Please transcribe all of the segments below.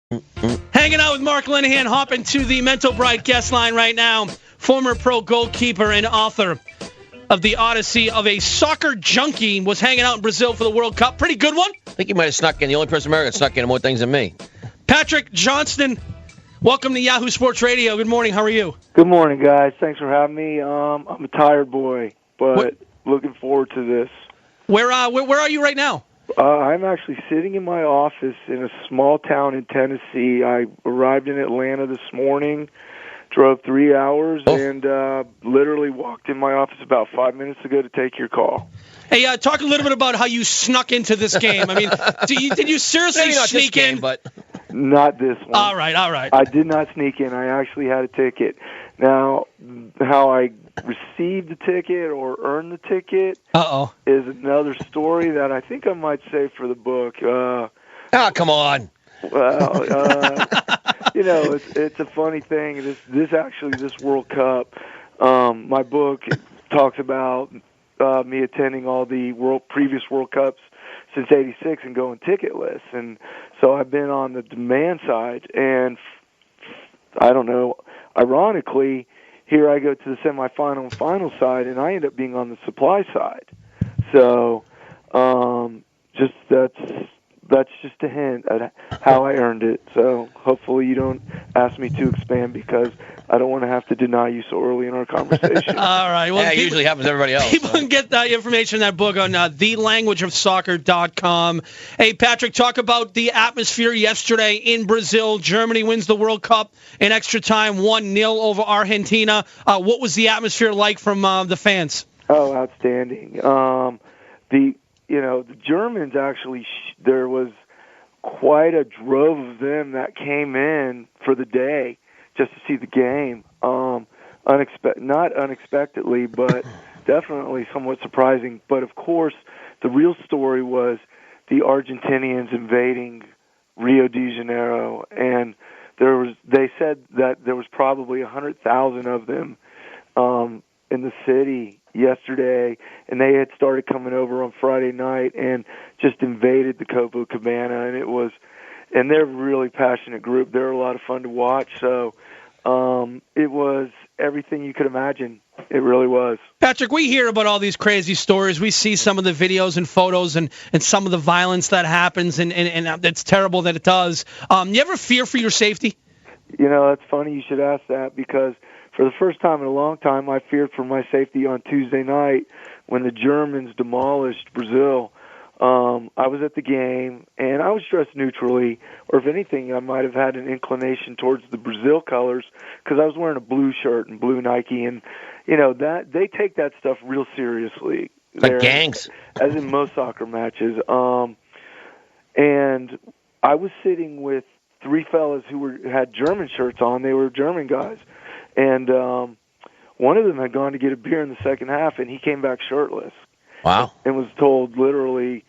Hanging out with Mark Linehan, hopping to the Mental Bright guest line right now. Former pro goalkeeper and author of the Odyssey of a Soccer Junkie, was hanging out in Brazil for the World Cup. Pretty good one. I think you might have snuck in. The only person in America that snuck in more things than me. Patrick Johnston, welcome to Yahoo Sports Radio. Good morning. How are you? Good morning, guys. Thanks for having me. I'm a tired boy, but looking forward to this. Where are you right now? I'm actually sitting in my office in a small town in Tennessee. I arrived in Atlanta this morning, drove 3 hours, and literally walked in my office about 5 minutes ago to take your call. Hey, talk a little bit about how you snuck into this game. I mean, did you seriously sneak in? But not this one. All right. I did not sneak in. I actually had a ticket. Now, how I received the ticket or earned the ticket is another story that I think I might save for the book. Come on. Well, it's a funny thing. This World Cup, my book talks about me attending all the previous World Cups since '86 and going ticketless, and so I've been on the demand side, and I don't know. Ironically, here I go to the semifinal and final side, and I end up being on the supply side. So, that's just a hint at how I earned it. So hopefully you don't ask me to expand because I don't want to have to deny you so early in our conversation. All right. Well, it usually happens to everybody else. People can get that information in that book on thelanguageofsoccer.com. Hey, Patrick, talk about the atmosphere yesterday in Brazil. Germany wins the World Cup in extra time, 1-0 over Argentina. What was the atmosphere like from the fans? Oh, outstanding. The Germans actually, there was quite a drove of them that came in for the day just to see the game. Not unexpectedly, but definitely somewhat surprising. But of course, the real story was the Argentinians invading Rio de Janeiro, and they said that there was probably 100,000 of them in the city yesterday, and they had started coming over on Friday night and just invaded the Copacabana, and they're a really passionate group. They're a lot of fun to watch, so it was everything you could imagine. It really was. Patrick, we hear about all these crazy stories. We see some of the videos and photos and some of the violence that happens, and it's terrible that it does. You ever fear for your safety? That's funny you should ask that, because for the first time in a long time, I feared for my safety on Tuesday night when the Germans demolished Brazil. I was at the game, and I was dressed neutrally, or if anything, I might have had an inclination towards the Brazil colors because I was wearing a blue shirt and blue Nike, and that they take that stuff real seriously. Like gangs, as in most soccer matches. And I was sitting with three fellas who had German shirts on. They were German guys. And one of them had gone to get a beer in the second half, and he came back shirtless. Wow. And was told literally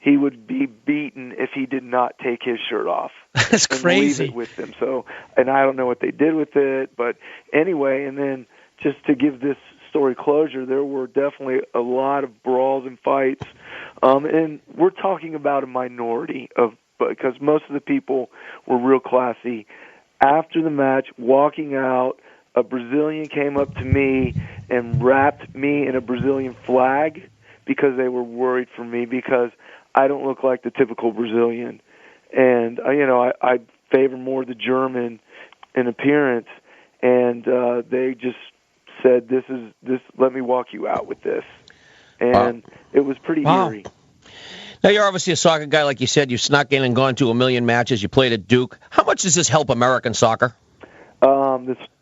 he would be beaten if he did not take his shirt off. That's and crazy. Leave it with them. So, and I don't know what they did with it, but anyway, and then just to give this story closure, there were definitely a lot of brawls and fights. And we're talking about a minority because most of the people were real classy. After the match, walking out, a Brazilian came up to me and wrapped me in a Brazilian flag because they were worried for me because I don't look like the typical Brazilian. And, I favor more the German in appearance. And they just said, let me walk you out with this. And It was pretty eerie. Now, you're obviously a soccer guy, like you said. You snuck in and gone to 1 million matches. You played at Duke. How much does this help American soccer?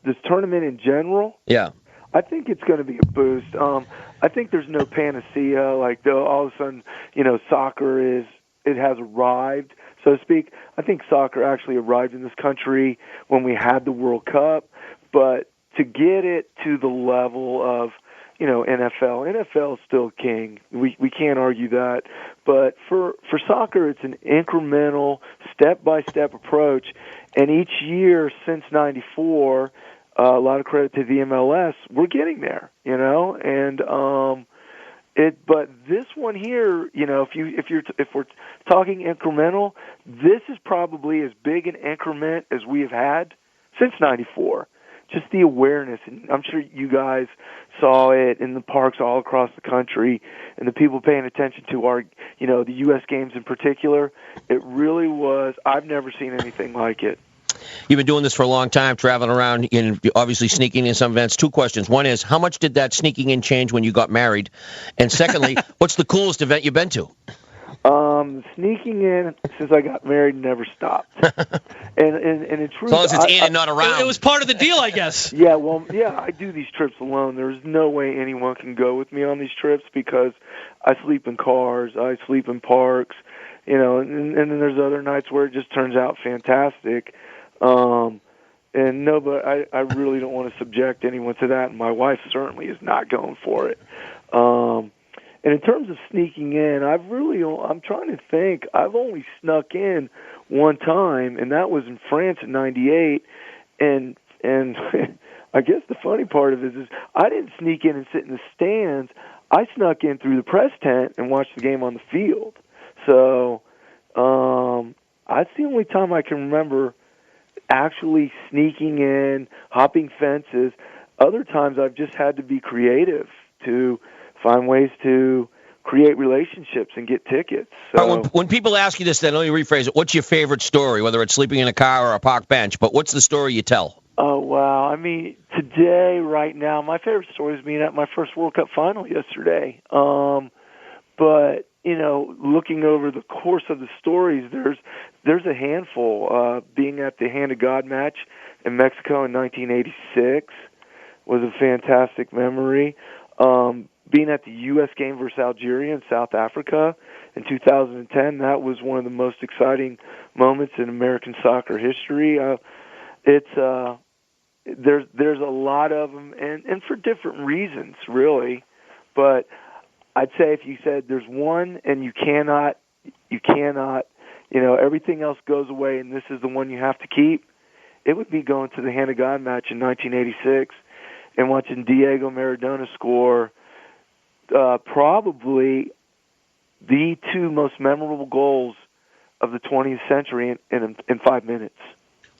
This tournament in general? Yeah. I think it's going to be a boost. I think there's no panacea. Like, all of a sudden, soccer it has arrived, so to speak. I think soccer actually arrived in this country when we had the World Cup. But to get it to the level of, NFL is still king. We can't argue that. But for soccer, it's an incremental, step-by-step approach. And each year since '94, a lot of credit to the MLS, we're getting there, and But this one here, if we're talking incremental, this is probably as big an increment as we have had since '94. Just the awareness, and I'm sure you guys saw it in the parks all across the country, and the people paying attention to our, the U.S. games in particular. It really was. I've never seen anything like it. You've been doing this for a long time, traveling around, and obviously sneaking in some events. Two questions. One is, how much did that sneaking in change when you got married? And secondly, what's the coolest event you've been to? Sneaking in since I got married never stopped. and in truth, as long as it's in and not around. It was part of the deal, I guess. Yeah, I do these trips alone. There's no way anyone can go with me on these trips because I sleep in cars, I sleep in parks, and then there's other nights where it just turns out fantastic. And no, but I really don't want to subject anyone to that, and my wife certainly is not going for it. And in terms of sneaking in, I'm trying to think. I've only snuck in one time, and that was in France in '98. And I guess the funny part of it is I didn't sneak in and sit in the stands. I snuck in through the press tent and watched the game on the field. So that's the only time I can remember actually sneaking in, hopping fences. Other times I've just had to be creative to find ways to create relationships and get tickets. So, when people ask you this, then let me rephrase it. What's your favorite story, whether it's sleeping in a car or a park bench? But what's the story you tell? Oh, wow. I mean, today, right now, my favorite story is being at my first World Cup final yesterday. But, looking over the course of the stories, there's a handful. Being at the Hand of God match in Mexico in 1986 was a fantastic memory. Being at the U.S. game versus Algeria in South Africa in 2010, that was one of the most exciting moments in American soccer history. There's a lot of them, and for different reasons, really. But I'd say if you said there's one and you cannot, everything else goes away and this is the one you have to keep, it would be going to the Hand of God match in 1986 and watching Diego Maradona score probably the two most memorable goals of the 20th century in 5 minutes.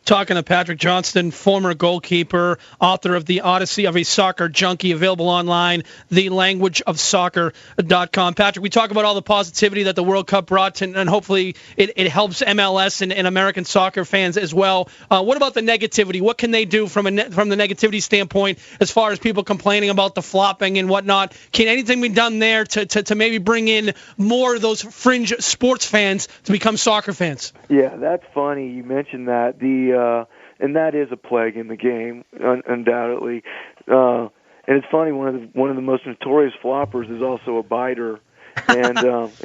Talking to Patrick Johnston, former goalkeeper, author of the Odyssey of a Soccer Junkie, available online, thelanguageofsoccer.com. Patrick, we talk about all the positivity that the World Cup brought, and hopefully it helps MLS and American soccer fans as well. What about the negativity? What can they do from the negativity standpoint as far as people complaining about the flopping and whatnot? Can anything be done there to maybe bring in more of those fringe sports fans to become soccer fans? Yeah, that's funny. You mentioned that. And that is a plague in the game, undoubtedly. And it's funny. One of the most notorious floppers is also a biter. And I've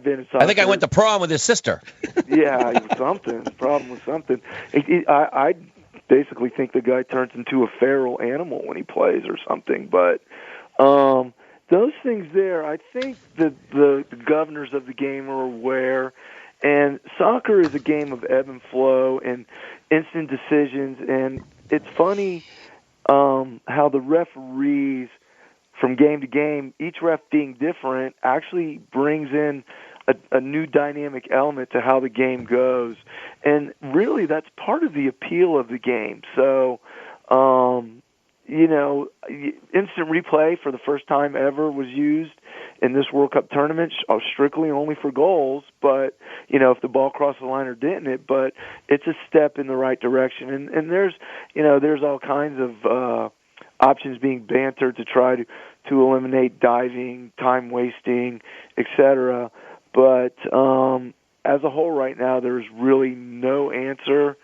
been. I think I went to prom with his sister. Yeah, problem with something. I basically think the guy turns into a feral animal when he plays or something. But those things there, I think the governors of the game are aware. And soccer is a game of ebb and flow and instant decisions. And it's funny how the referees, from game to game, each ref being different, actually brings in a new dynamic element to how the game goes. And really, that's part of the appeal of the game. So, instant replay for the first time ever was used in this World Cup tournament, strictly only for goals, but, if the ball crossed the line or didn't, but it's a step in the right direction. And there's all kinds of options being bantered to try to eliminate diving, time wasting, etc. But as a whole right now, there's really no answer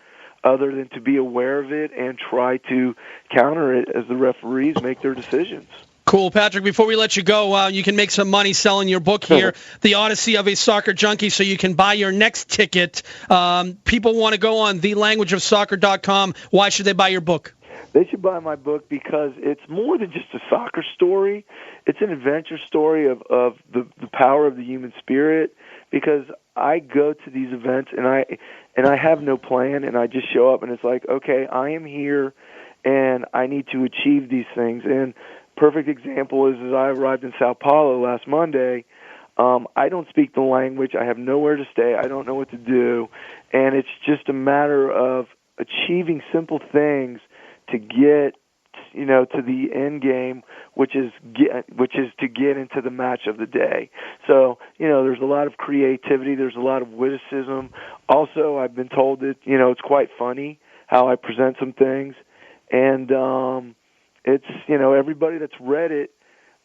other than to be aware of it and try to counter it as the referees make their decisions. Cool. Patrick, before we let you go, you can make some money selling your book here, The Odyssey of a Soccer Junkie, so you can buy your next ticket. People want to go on thelanguageofsoccer.com. Why should they buy your book? They should buy my book because it's more than just a soccer story. It's an adventure story of the power of the human spirit, because I go to these events and I have no plan, and I just show up and it's like, okay, I am here and I need to achieve these things. And perfect example is as I arrived in Sao Paulo last Monday. I don't speak the language. I have nowhere to stay. I don't know what to do. And it's just a matter of achieving simple things to get, to the end game, which is to get into the match of the day. So, there's a lot of creativity. There's a lot of witticism. Also, I've been told that, it's quite funny how I present some things. And it's, everybody that's read it,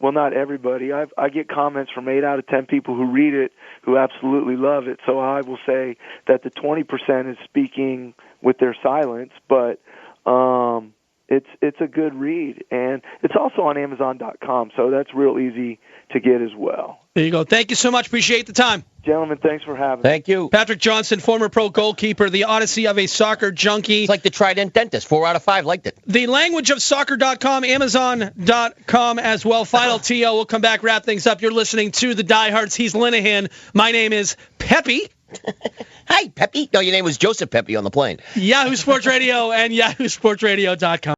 well, not everybody. I get comments from 8 out of 10 people who read it who absolutely love it. So I will say that the 20% is speaking with their silence, but it's a good read, and it's also on Amazon.com, so that's real easy to get as well. There you go. Thank you so much. Appreciate the time. Gentlemen, thanks for having me. Thank you. Patrick Johnston, former pro goalkeeper, the Odyssey of a Soccer Junkie. It's like the Trident Dentist. 4 out of 5 liked it. The language of soccer.com, Amazon.com as well. Final TO. We'll come back, wrap things up. You're listening to the Diehards. He's Linehan. My name is Pepe. Hi, Pepe. No, your name was Joseph Pepe on the plane. Yahoo Sports Radio and yahoosportsradio.com.